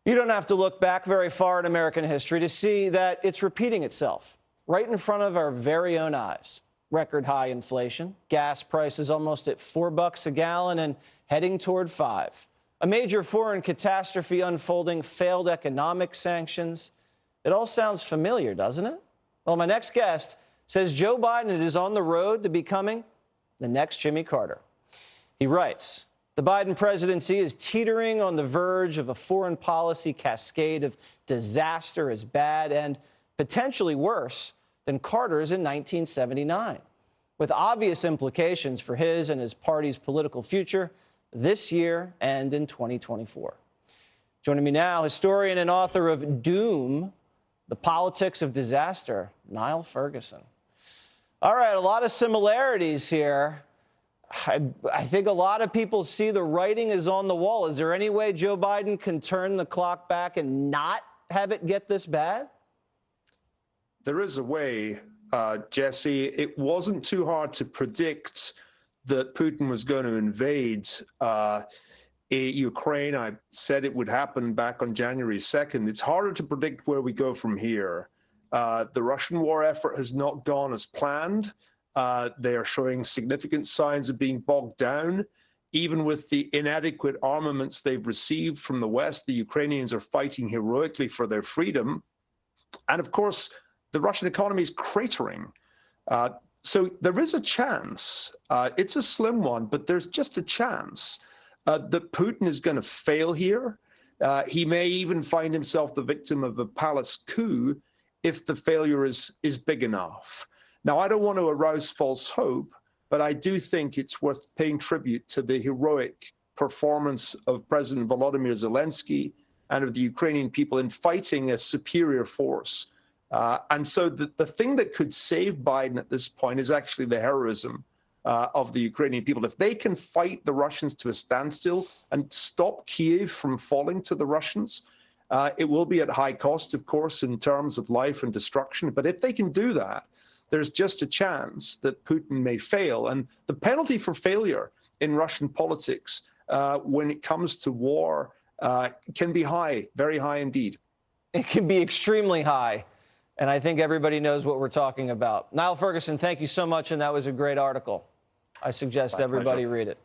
You don't have to look back very far in American history to see that it's repeating itself right in front of our very own eyes. Record high inflation, gas prices almost at $4 a gallon and heading toward $5. A major foreign catastrophe unfolding, failed economic sanctions. It all sounds familiar, doesn't it? Well, my next guest says Joe Biden is on the road to becoming the next Jimmy Carter. He writes, the Biden presidency is teetering on the verge of a foreign policy cascade of disaster as bad and potentially worse than Carter's in 1979, with obvious implications for his and his party's political future this year and in 2024. Joining me now, historian and author of Doom, The Politics of Disaster, Niall Ferguson. All right, a lot of similarities here. I think a lot of people see the writing is on the wall. Is there any way Joe Biden can turn the clock back and not have it get this bad? There is a way, Jesse. It wasn't too hard to predict that Putin was going to invade Ukraine. I said it would happen back on January 2nd. It's harder to predict where we go from here. The Russian war effort has not gone as planned. They are showing significant signs of being bogged down. Even with the inadequate armaments they've received from the West, the Ukrainians are fighting heroically for their freedom. And of course, the Russian economy is cratering. So there is a chance. It's a slim one, but there's just a chance that Putin is going to fail here. He may even find himself the victim of a palace coup if the failure is big enough. Now, I don't want to arouse false hope, but I do think it's worth paying tribute to the heroic performance of President Volodymyr Zelensky and of the Ukrainian people in fighting a superior force. And so the thing that could save Biden at this point is actually the heroism of the Ukrainian people. If they can fight the Russians to a standstill and stop Kyiv from falling to the Russians, it will be at high cost, of course, in terms of life and destruction. But if they can do that, there's just a chance that Putin may fail. And the penalty for failure in Russian politics when it comes to war can be high, very high indeed. It can be extremely high. And I think everybody knows what we're talking about. Niall Ferguson, thank you so much. And that was a great article. I suggest everybody read it.